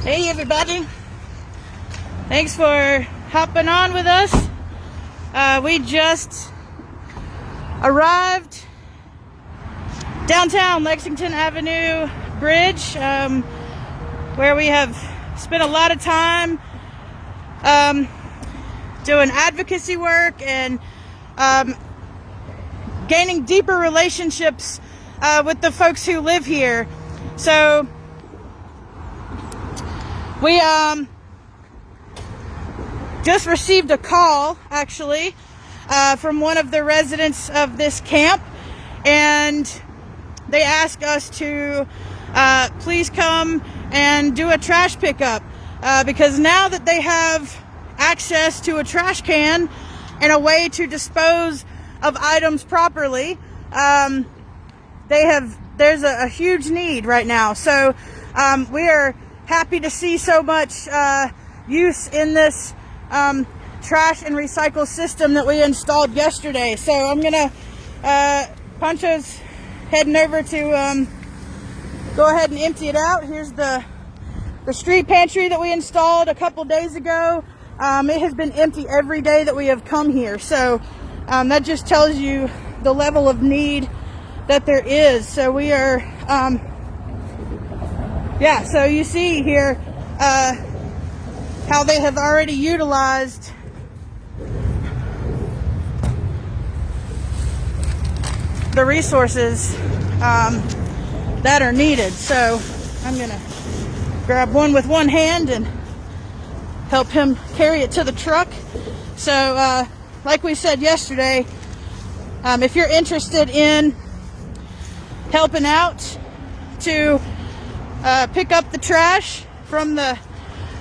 Hey everybody, thanks for hopping on with us. We just arrived downtown Lexington Avenue Bridge, where we have spent a lot of time doing advocacy work and gaining deeper relationships with the folks who live here. So we just received a call, actually, from one of the residents of this camp, and they asked us to please come and do a trash pickup, because now that they have access to a trash can and a way to dispose of items properly, there's a huge need right now. So we are happy to see so much use in this trash and recycle system that we installed yesterday. So I'm gonna Pancho's heading over to go ahead and empty it out. Here's the street pantry that we installed a couple days ago. It has been empty every day that we have come here, so that just tells you the level of need that there is. So we are so you see here how they have already utilized the resources that are needed. So I'm gonna grab one with one hand and help him carry it to the truck. So like we said yesterday, if you're interested in helping out to pick up the trash from the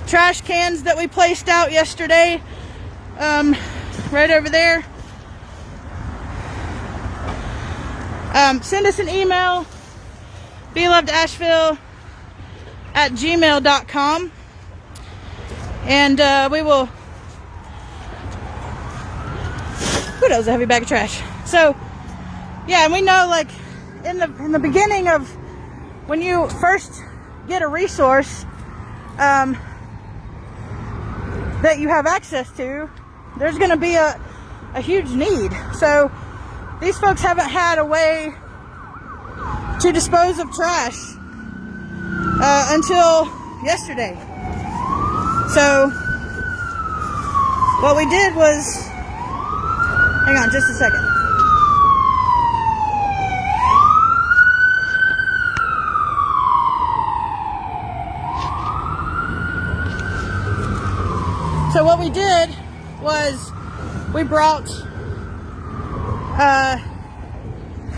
trash cans that we placed out yesterday, right over there, send us an email, belovedasheville@gmail.com, and we will that was a heavy bag of trash. So yeah, and we know, like, in the beginning of when you first get a resource that you have access to, there's going to be a huge need. So these folks haven't had a way to dispose of trash until yesterday. So what we did was, hang on just a second. So what we did was we brought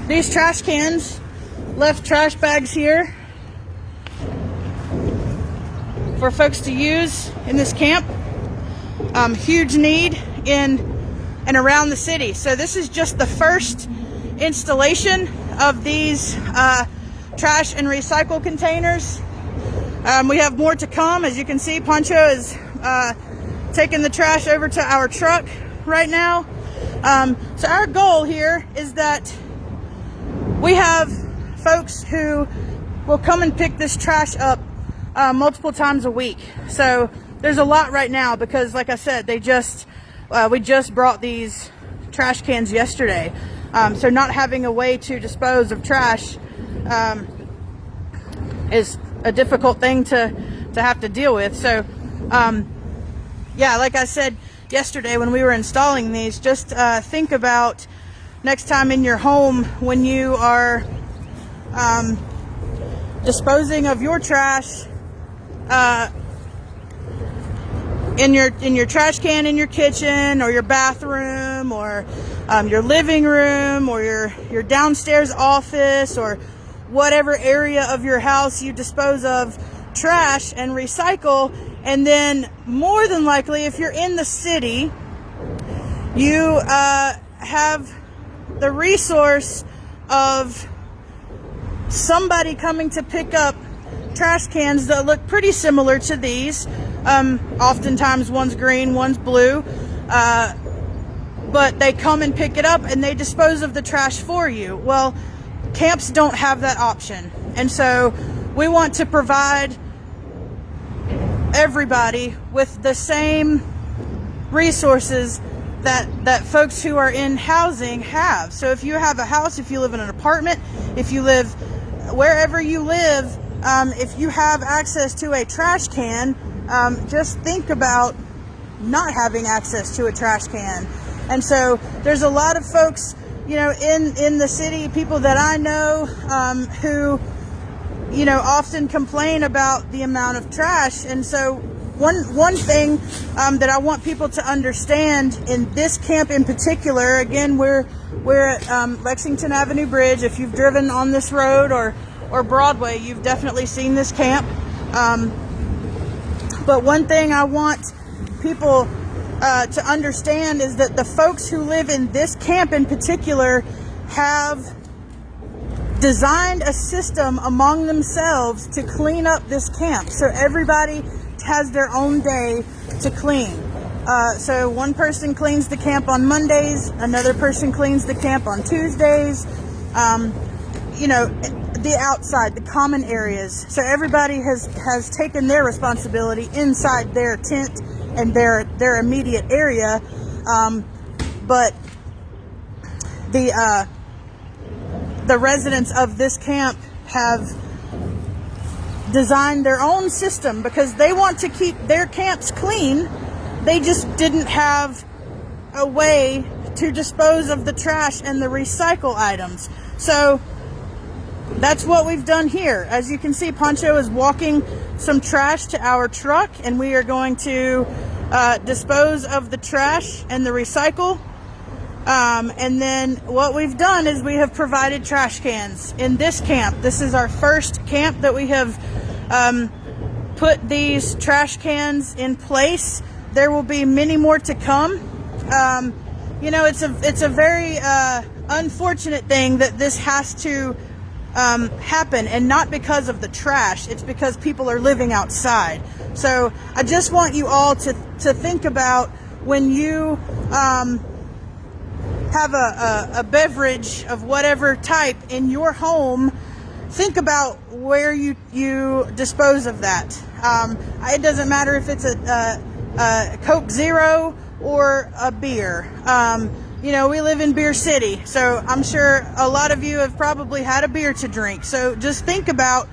these trash cans, left trash bags here for folks to use in this camp. Huge need in and around the city. So this is just the first installation of these trash and recycle containers. We have more to come. As you can see, Pancho is taking the trash over to our truck right now. So our goal here is that we have folks who will come and pick this trash up multiple times a week. So there's a lot right now because, like I said, we just brought these trash cans yesterday. So not having a way to dispose of trash is a difficult thing to have to deal with. So yeah, like I said yesterday when we were installing these, just think about next time in your home when you are disposing of your trash in your trash can in your kitchen or your bathroom or your living room or your downstairs office or whatever area of your house you dispose of trash and recycle. And then more than likely, if you're in the city, you have the resource of somebody coming to pick up trash cans that look pretty similar to these. Oftentimes one's green, one's blue, but they come and pick it up and they dispose of the trash for you. Well, camps don't have that option, and so we want to provide everybody with the same resources that folks who are in housing have. So if you have a house, if you live in an apartment, if you live wherever you live, if you have access to a trash can, just think about not having access to a trash can. And so there's a lot of folks, you know, in the city, people that I know, who, you know, often complain about the amount of trash. And so one thing that I want people to understand in this camp in particular, again, we're at Lexington Avenue Bridge. If you've driven on this road or Broadway, you've definitely seen this camp. But one thing I want people to understand is that the folks who live in this camp in particular have designed a system among themselves to clean up this camp. So everybody has their own day to clean. So one person cleans the camp on Mondays, another person cleans the camp on Tuesdays, you know, the outside, the common areas. So everybody has taken their responsibility inside their tent and their immediate area. But the residents of this camp have designed their own system because they want to keep their camps clean. They just didn't have a way to dispose of the trash and the recycle items. So that's what we've done here. As you can see, Pancho is walking some trash to our truck, and we are going to dispose of the trash and the recycle. And then what we've done is we have provided trash cans in this camp. This is our first camp that we have put these trash cans in place. There will be many more to come. You know, it's a very unfortunate thing that this has to happen, and not because of the trash. It's because people are living outside. So I just want you all to think about when you have a beverage of whatever type in your home, think about where you dispose of that. It doesn't matter if it's a Coke Zero or a beer. You know, we live in Beer City, so I'm sure a lot of you have probably had a beer to drink. So just think about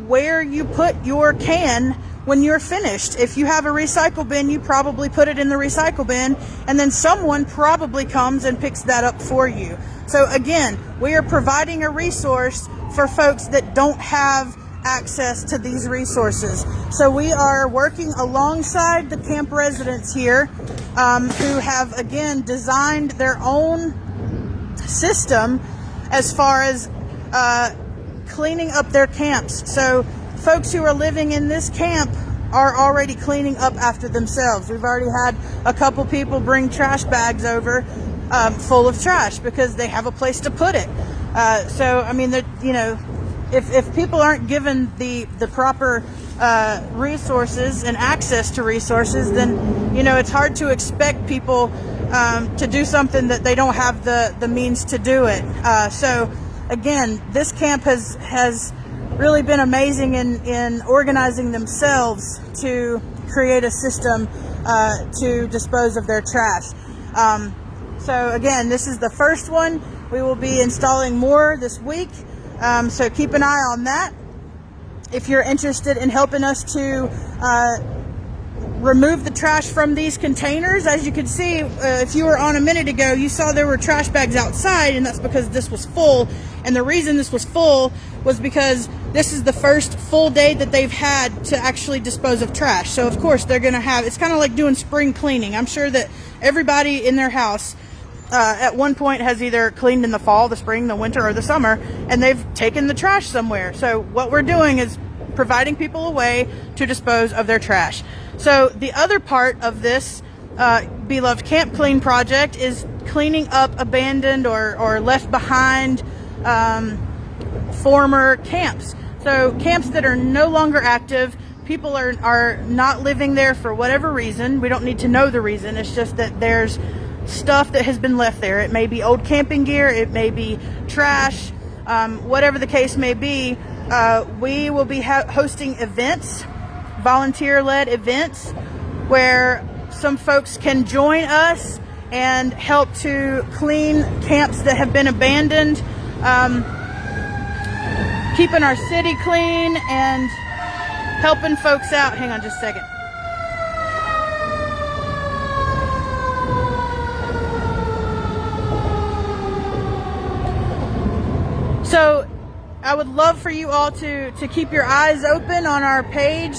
where you put your can when you're finished. If you have a recycle bin, you probably put it in the recycle bin, and then someone probably comes and picks that up for you. So again, we are providing a resource for folks that don't have access to these resources. So we are working alongside the camp residents here, who have again designed their own system as far as cleaning up their camps. So folks who are living in this camp are already cleaning up after themselves. We've already had a couple people bring trash bags over full of trash because they have a place to put it. So I mean, you know, if people aren't given the proper resources and access to resources, then, you know, it's hard to expect people to do something that they don't have the means to do it. So again, this camp has really been amazing in organizing themselves to create a system to dispose of their trash. So again, this is the first one. We will be installing more this week. So keep an eye on that. If you're interested in helping us to remove the trash from these containers, as you can see, if you were on a minute ago, you saw there were trash bags outside, and that's because this was full. And the reason this was full was because this is the first full day that they've had to actually dispose of trash. So of course they're going to have, it's kind of like doing spring cleaning. I'm sure that everybody in their house at one point has either cleaned in the fall, the spring, the winter, or the summer, and they've taken the trash somewhere. So what we're doing is providing people a way to dispose of their trash. So the other part of this Beloved Camp Clean project is cleaning up abandoned or left behind former camps. So camps that are no longer active, people are not living there for whatever reason. We don't need to know the reason. It's just that there's stuff that has been left there. It may be old camping gear, it may be trash, whatever the case may be. We will be hosting events volunteer-led events where some folks can join us and help to clean camps that have been abandoned, keeping our city clean and helping folks out. Hang on just a second. So I would love for you all to keep your eyes open on our page.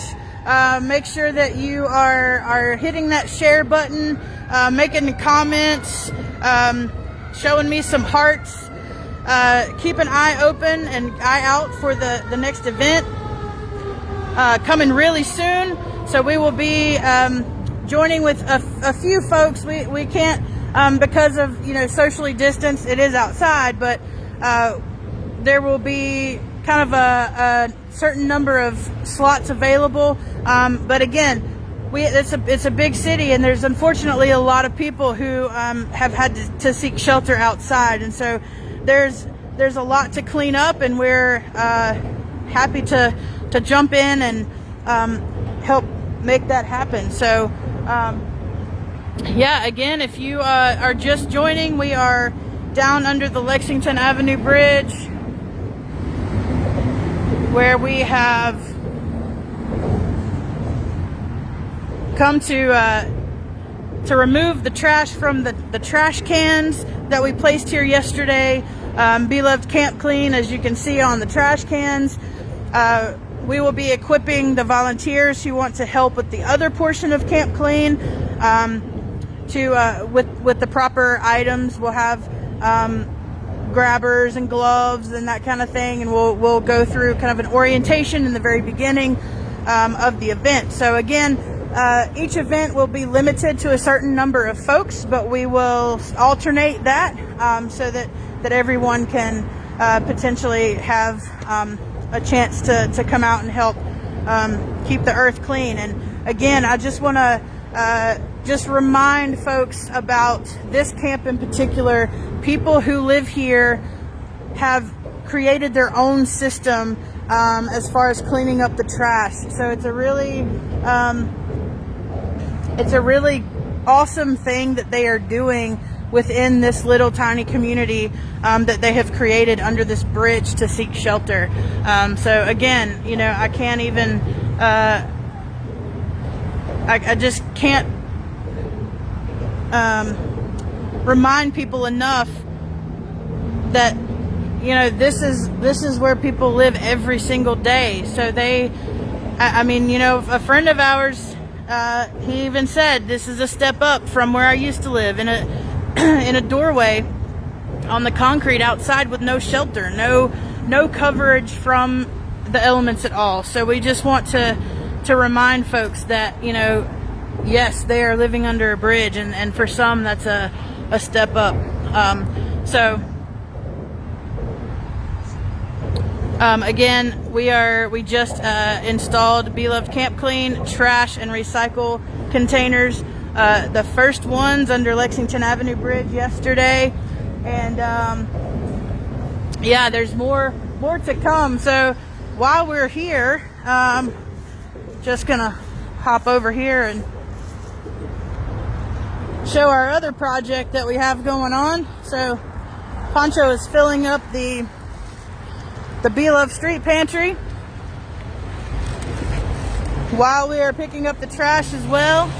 Make sure that you are hitting that share button, making comments, showing me some hearts. Keep an eye open and eye out for the next event coming really soon. So we will be joining with a few folks. We can't because of socially distanced. It is outside, but there will be kind of a certain number of slots available. But again, it's a big city, and there's unfortunately a lot of people who have had to seek shelter outside, and so there's a lot to clean up, and we're happy to jump in and help make that happen. So yeah, again, if you are just joining, we are down under the Lexington Avenue Bridge, where we have come to remove the trash from the trash cans that we placed here yesterday. Beloved Camp Clean, as you can see on the trash cans. We will be equipping the volunteers who want to help with the other portion of Camp Clean with the proper items. We'll have grabbers and gloves and that kind of thing, and we'll go through kind of an orientation in the very beginning of the event. So again, each event will be limited to a certain number of folks, but we will alternate that so that everyone can potentially have a chance to come out and help keep the earth clean. And again, I just want to just remind folks about this camp in particular. People who live here have created their own system as far as cleaning up the trash. So it's a really awesome thing that they are doing within this little tiny community that they have created under this bridge to seek shelter. So again, I can't even, I just can't remind people enough that this is where people live every single day. So a friend of ours, he even said, this is a step up from where I used to live, in a doorway on the concrete outside with no shelter, no coverage from the elements at all. So we just want to remind folks that yes, they are living under a bridge, and for some that's a step up. Again, we just installed Beloved Camp Clean trash and recycle containers, the first ones under Lexington Avenue Bridge yesterday, and yeah, there's more to come. So while we're here, just gonna hop over here and show our other project that we have going on. So Poncho is filling up the Beloved Street Pantry while we are picking up the trash as well.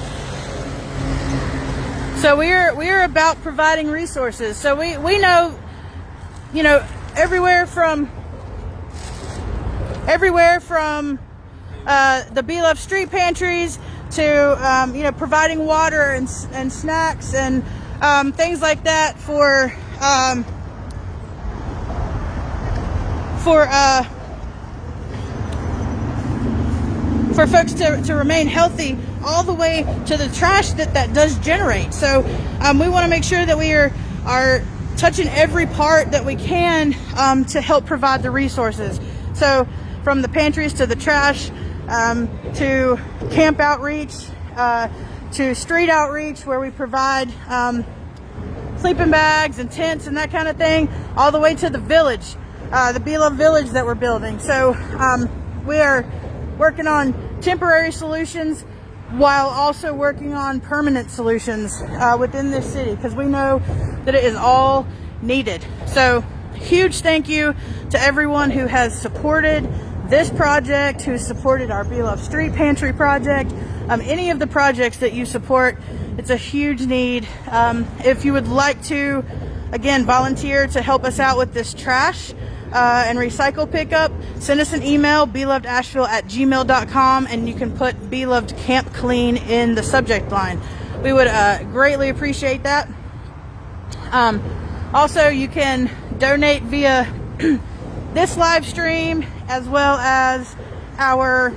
So we are about providing resources. So we know, everywhere from the Beloved Street Pantries to providing water and snacks and things like that for folks to remain healthy, all the way to the trash that does generate. So we want to make sure that we are touching every part that we can to help provide the resources. So from the pantries to the trash, to camp outreach, to street outreach where we provide sleeping bags and tents and that kind of thing, all the way to the village, the Beloved Village that we're building. So we're working on temporary solutions while also working on permanent solutions within this city, because we know that it is all needed. So huge thank you to everyone who has supported this project, who supported our Be Love Street Pantry project, any of the projects that you support. It's a huge need. If you would like to, again, volunteer to help us out with this trash and recycle pickup, send us an email, belovedasheville@gmail.com, and you can put Beloved Camp Clean in the subject line. We would greatly appreciate that. Also, you can donate via this live stream, as well as our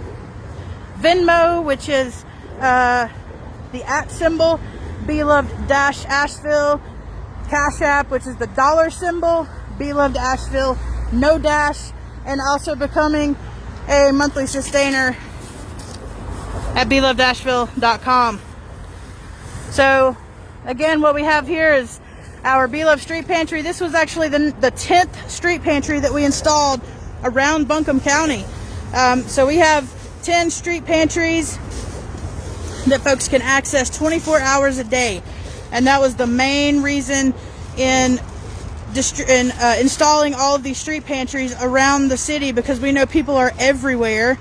Venmo, which is the @ symbol, Beloved-Asheville, Cash App, which is the $ symbol, Beloved Asheville, no dash, and also becoming a monthly sustainer at belovedasheville.com. So again, what we have here is our Be Love Street Pantry. This was actually the 10th street pantry that we installed around Buncombe County. So we have 10 street pantries that folks can access 24 hours a day. And that was the main reason in installing all of these street pantries around the city, because we know people are everywhere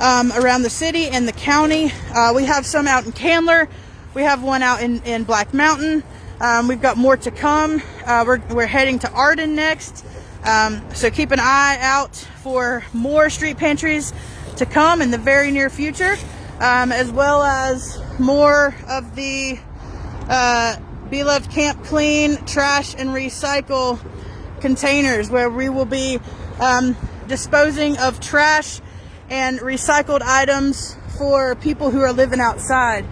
around the city and the county. We have some out in Candler. We have one out in Black Mountain. We've got more to come. We're heading to Arden next. So keep an eye out for more street pantries to come in the very near future, as well as more of the Beloved Camp Clean trash and recycle containers, where we will be disposing of trash and recycled items for people who are living outside.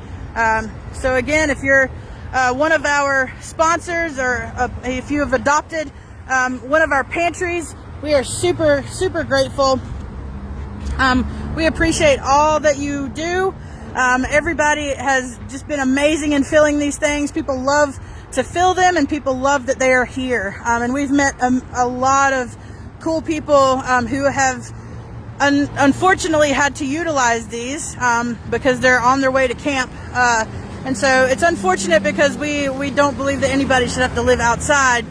So again, if you're one of our sponsors, or if you have adopted one of our pantries, we are super grateful. We appreciate all that you do. Everybody has just been amazing in filling these things. People love to fill them, and people love that they are here. And we've met a lot of cool people who have unfortunately had to utilize these because they're on their way to camp. And so it's unfortunate, because we don't believe that anybody should have to live outside,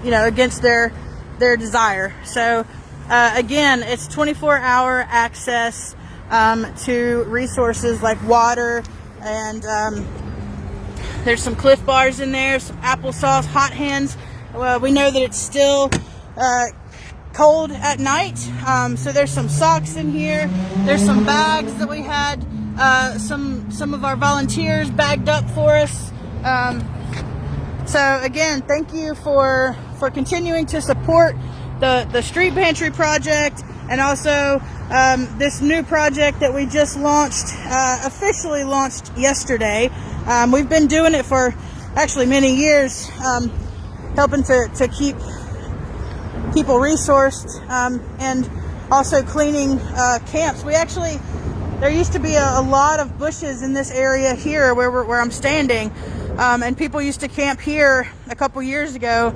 against their desire. So again, it's 24-hour access to resources like water, and there's some Cliff Bars in there, some applesauce, hot hands. We know that it's still cold at night, so there's some socks in here. There's some bags that we had some of our volunteers bagged up for us. So again, thank you for continuing to support the Street Pantry project, and also this new project that we just launched, officially launched yesterday. We've been doing it for actually many years, helping to keep people resourced, and also cleaning camps. There used to be a lot of bushes in this area here where I'm standing, and people used to camp here a couple years ago,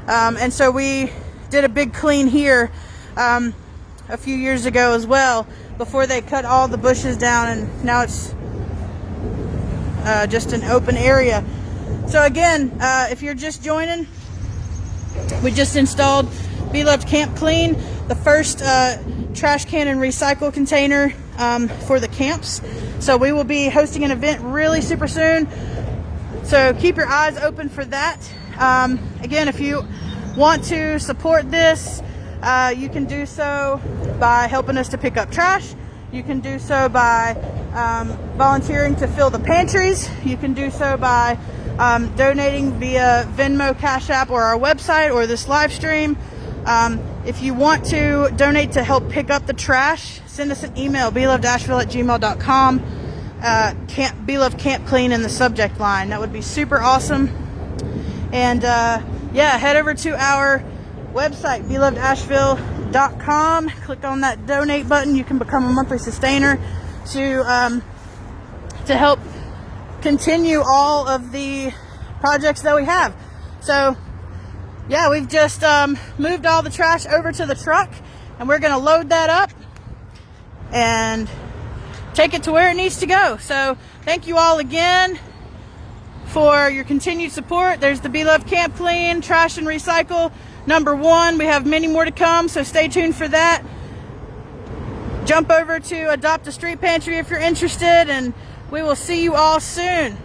and so we did a big clean here a few years ago as well, before they cut all the bushes down, and now it's just an open area. So again, if you're just joining, we just installed Beloved Camp Clean, the first trash can and recycle container for the camps. So we will be hosting an event really super soon, so keep your eyes open for that. Again, if you want to support this, you can do so by helping us to pick up trash. You can do so by volunteering to fill the pantries. You can do so by donating via Venmo, Cash App, or our website, or this live stream. If you want to donate to help pick up the trash, send us an email, belovedasheville@gmail.com. Beloved Camp Clean in the subject line. That would be super awesome. And head over to our website, belovedasheville.com. Click on that donate button. You can become a monthly sustainer to help continue all of the projects that we have. So we've just moved all the trash over to the truck, and we're going to load that up and take it to where it needs to go. So thank you all again for your continued support. There's the Be Love Camp Clean Trash and Recycle #1. We have many more to come, so stay tuned for that. Jump over to Adopt a Street Pantry if you're interested, and we will see you all soon.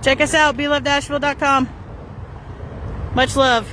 Check us out, belovedasheville.com. Much love.